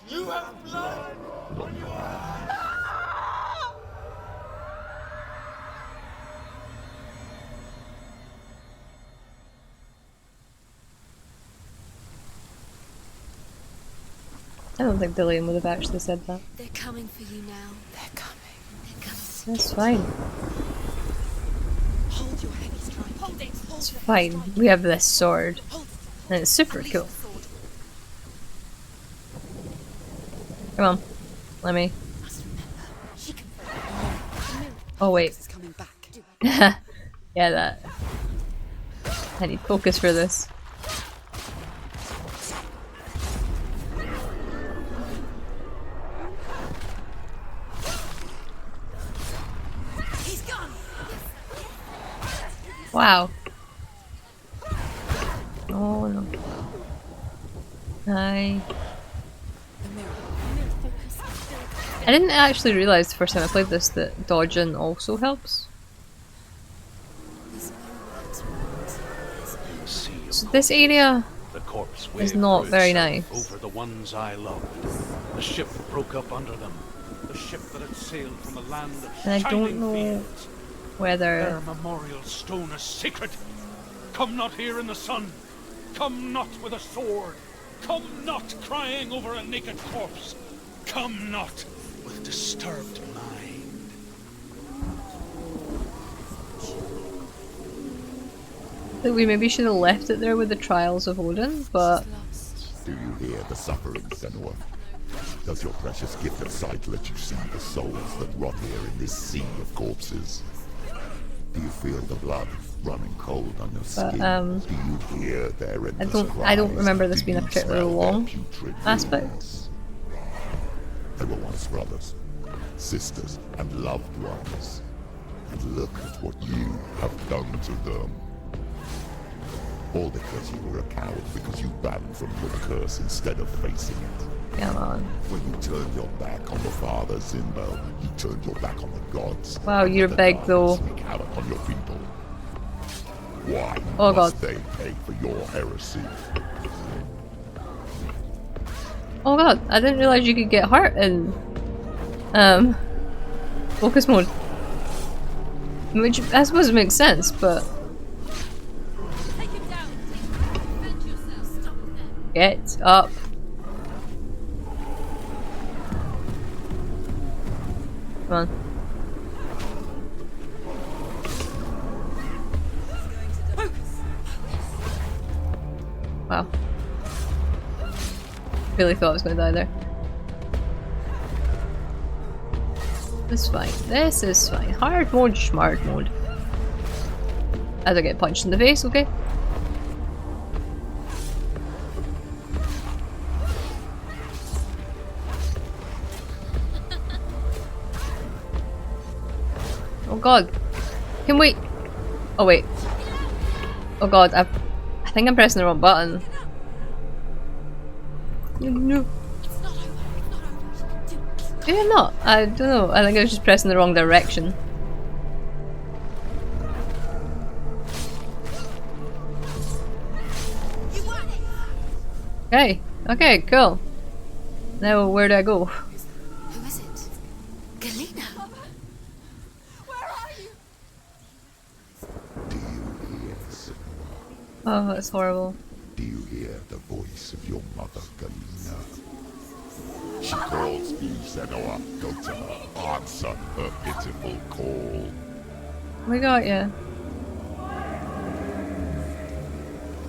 You have blood on your hands. I don't think Dillian would have actually said that. They're coming for you now. They're coming. They're coming. That's fine. Hold your heavy strike. Hold it. Hold It's your fine. We have this sword. And it's super Release cool. the sword. Come on. Let me. Must remember. She can. Oh wait. It's coming back. Yeah, that. I need focus for this. He's gone. Wow. Oh no. I didn't actually realise the first time I played this that dodging also helps. So this area The corpse is waved not through very itself nice. over the ones I loved. The ship broke up under them. The ship that had sailed from a land of And I shining don't know fields. whether Their memorial stone is sacred. Come not here in the sun. Come not with a sword. Come not crying over a naked corpse. Come not with disturbed mind. that we maybe should have left it there with the Trials of Odin, but Do you hear the suffering, Senua? Does your precious gift of sight let you see the souls that rot here in this sea of corpses? Do you feel the blood running cold on your skin? Do you hear their endless I don't cries? remember this Do being a you particularly smell their long putrid aspect. ruins? They were once brothers, sisters, and loved ones. And look at what you have done to them. All because you were a coward, because you ran from your curse instead of facing it. come on. When you turned your back on the father, Zinbel, you turned your back on the gods. Wow, and you're let the big, darkness though. wreak havoc on your people. Why Oh, must God. they pay for your heresy? Oh god, I didn't realise you could get hurt in focus mode. Which I suppose it makes sense, but Get up. Come on. Wow. Really thought I was going to die there. This is fine. This is fine. Hard mode, smart mode. As I get punched in the face, okay? Oh god. Can we... Oh wait. Oh god, I think I'm pressing the wrong button. No. Maybe I'm not. I don't know. I think I was just pressing the wrong direction. Okay. Okay, cool. Now where do I go? Who is it? Galena. Where are you? Do you hear, Senua? Oh, that's horrible. Do you hear the voice of your mother, Galena? She calls me, Senua. Go to her. Answer her pitiful call. We got ya.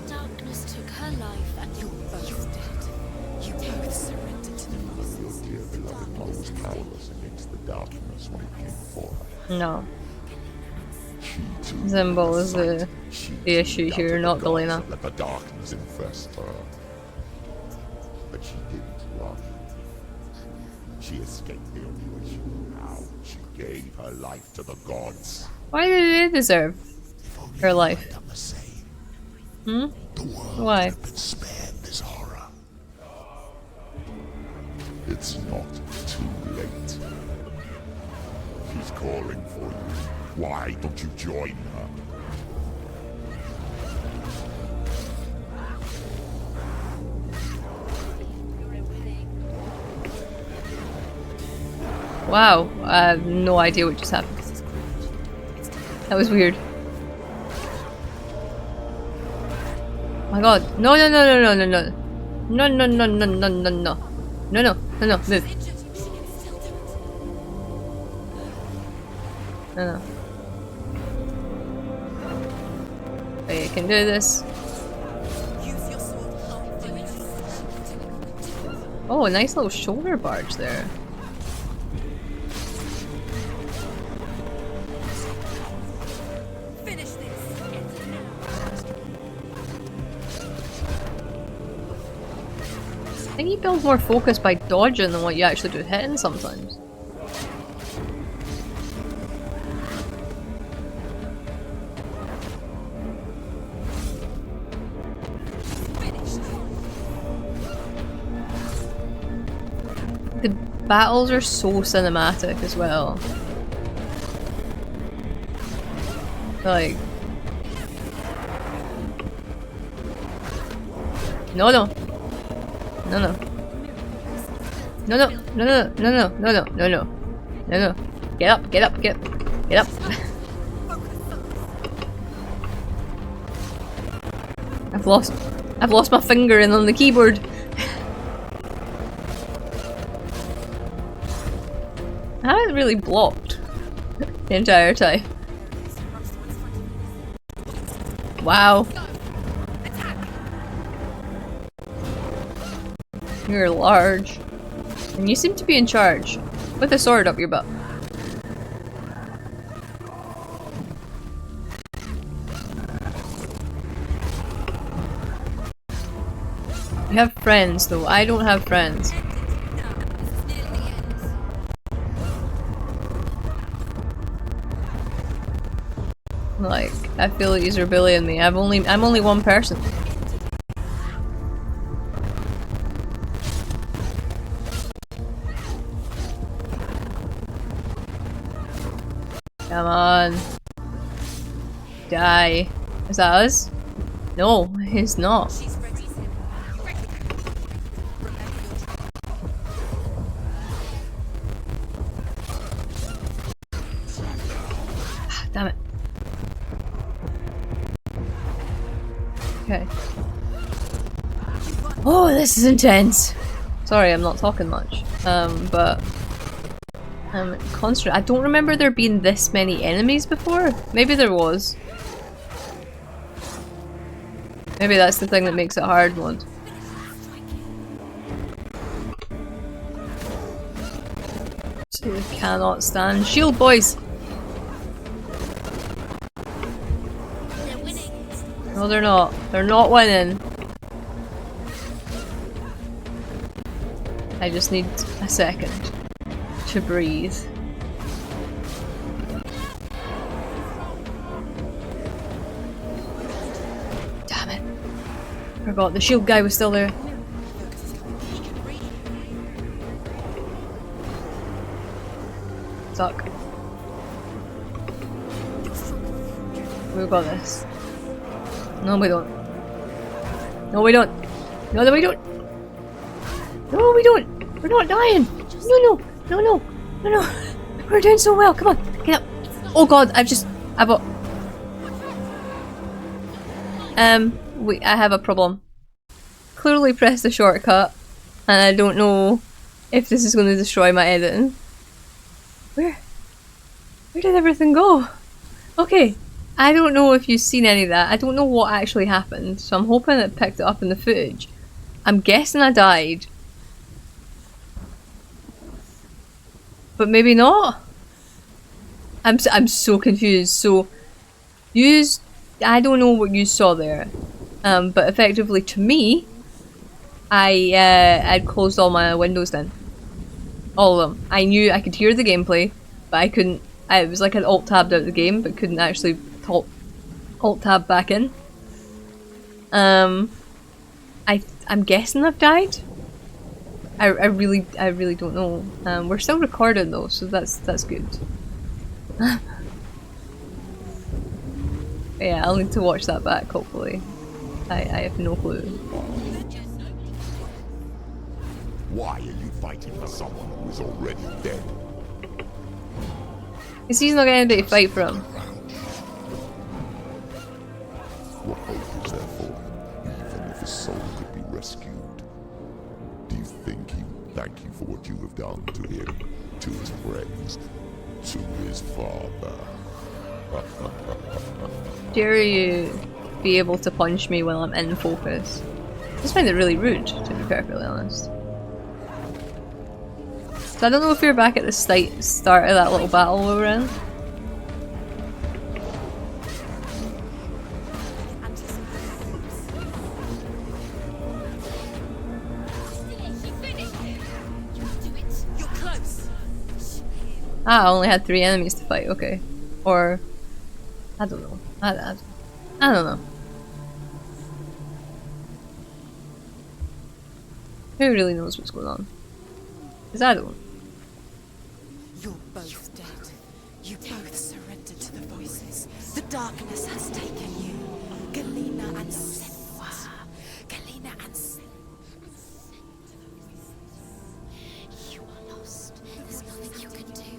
Darkness took her life and you're both dead. You both surrendered to the Your monsters. dear beloved was powerless against the darkness when it came for her. No. She too Zimbal is the She issue too here, doubted not the gods Galena. that let the darkness infest her. But she didn't run. She escaped the only way she knew how. She gave her life to the gods. Why did they deserve her life? Done the same. Hmm? The world Why? would have been spared this horror. It's not too late. She's calling for you. Why don't you join her? Wow, I have no idea what just happened. That was weird. Oh my god. No, no, no, no, no, no, no. No, no, no, no, no, no, no. No, no, no, no, move. No, no. I can do this. Oh, a nice little shoulder barge there. I think you build more focus by dodging than what you actually do hitting sometimes. The battles are so cinematic as well. Like... No, no. No, no. No, no, no, no, no, no, no, no, no, no, no, no. Get up, get up, get up. I've lost my finger in on the keyboard. I haven't really blocked the entire time. Wow. You're large. And you seem to be in charge. With a sword up your butt. You have friends though, I don't have friends. Like, I feel like he's rebelling me. I'm only one person. Come on. Die. Is that us? No, it's not. Damn it. Okay. Oh, this is intense. Sorry, I'm not talking much. But constant. I don't remember there being this many enemies before. Maybe there was. Maybe that's the thing that makes it hard mode. Absolutely cannot stand shield boys. They're winning. No, they're not. They're not winning. I just need a second to breathe. Damn it. Forgot the shield guy was still there. Suck. We've got this. No, we don't. No, we don't. No, that we don't. No, we don't. We're not dying. No, no, no, no, no, no. We're doing so well. Come on, get up. Oh God, I have a problem. Clearly pressed the shortcut, and I don't know if this is going to destroy my editing. Where did everything go? Okay, I don't know if you've seen any of that. I don't know what actually happened, so I'm hoping it picked it up in the footage. I'm guessing I died. But maybe not? I'm so confused. So, I don't know what you saw there. But effectively to me, I'd closed all my windows then. All of them. I knew I could hear the gameplay, but I couldn't. It was like I'd alt-tabbed out the game, but couldn't actually alt-tab back in. I'm guessing I've died. I really don't know. We're still recording though, so that's good. Yeah, I'll need to watch that back. Hopefully, I have no clue. Why are you fighting for someone who is already dead? Because he's not getting anybody to fight for him. What hope is there for him, even if his soul could be rescued? Do you think he would thank you for what you have done to him, to his friends, to his father? Dare you be able to punch me while I'm in focus? I just find it really rude, to be perfectly honest. So I don't know if you're back at the start of that little battle we were in. Ah, I only had 3 enemies to fight, okay. Or... I don't know. I don't know. Who really knows what's going on? Because I don't. You're both dead. You both surrendered to the voices. The darkness has taken you. Galena and Senua. Galena and Senua. You are lost. There's nothing you can do.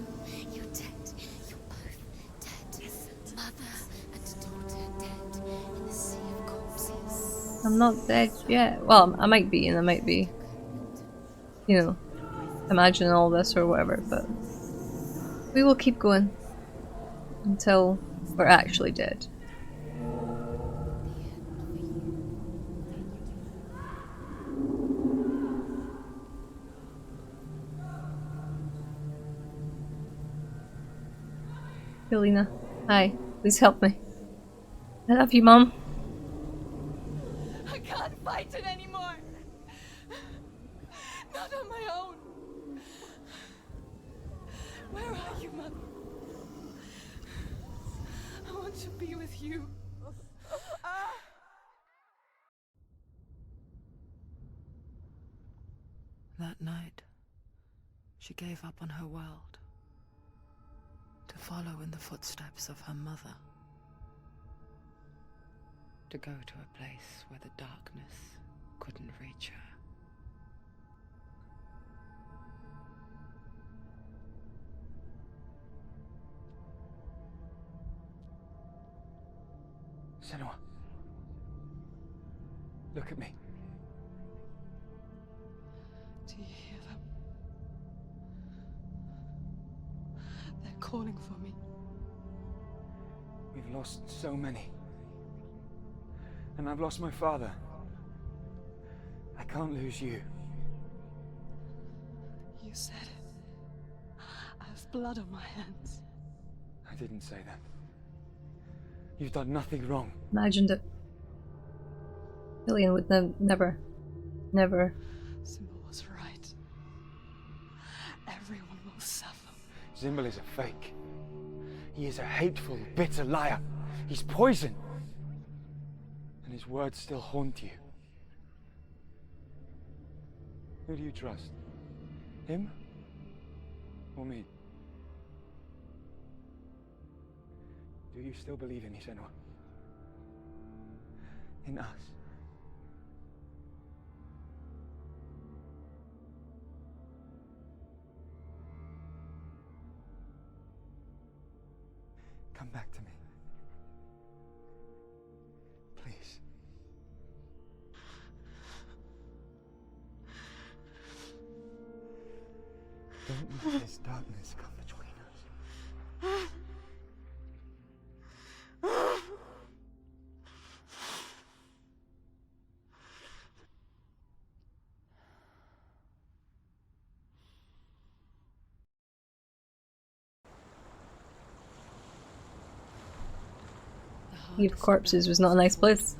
You're dead. You're both dead. Mother and daughter dead in the sea of corpses. I'm not dead yet. Well, I might be, and I might be, you know, imagining all this or whatever, but we will keep going until we're actually dead. Yelena, hi. Please help me. I love you, Mom. I can't fight it anymore. Not on my own. Where are you, Mother? I want to be with you. That night, she gave up on her world to follow in the footsteps of her mother. To go to a place where the darkness couldn't reach her. Senua. Look at me. Do you hear them? They're calling for me. We've lost so many. And I've lost my father. I can't lose you. You said it. I have blood on my hands. I didn't say that. You've done nothing wrong. Imagined it. Lillian would never. Symbol was right. Everyone will suffer. Zimbel is a fake. He is a hateful, bitter liar. He's poison. And his words still haunt you. Who do you trust? Him? Or me? Do you still believe in me, Senua? In us? Come back to me. Please. Don't let this darkness come between us. Sea of Corpses was not a nice place.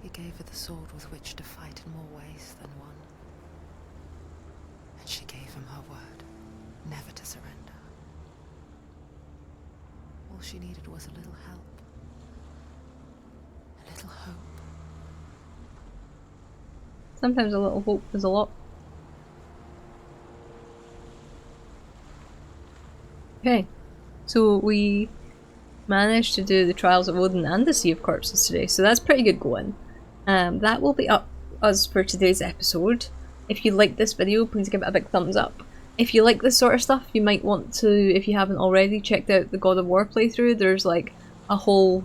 He gave her the sword with which to fight in more ways than one. And she gave him her word, never to surrender. All she needed was a little help. A little hope. Sometimes a little hope is a lot. Okay, so we managed to do the Trials of Odin and the Sea of Corpses today, so that's pretty good going. That will be up us for today's episode. If you liked this video, please give it a big thumbs up. If you like this sort of stuff, you might want to, if you haven't already, checked out the God of War playthrough. There's like a whole,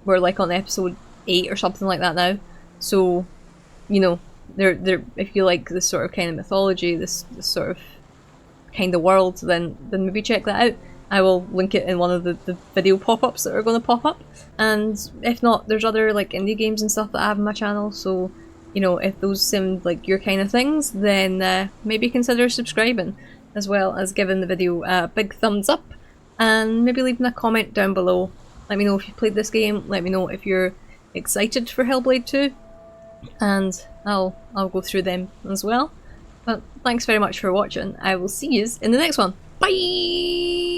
we're like on episode 8 or something like that now. So, you know, if you like this sort of kind of mythology, this sort of kind of world, then maybe check that out. I will link it in one of the video pop-ups that are going to pop up. And if not, there's other like indie games and stuff that I have on my channel, so you know, if those seem like your kind of things, then maybe consider subscribing, as well as giving the video a big thumbs up, and maybe leaving a comment down below. Let me know if you played this game, let me know if you're excited for Hellblade 2, and I'll go through them as well. But thanks very much for watching. I will see you in the next one. Bye!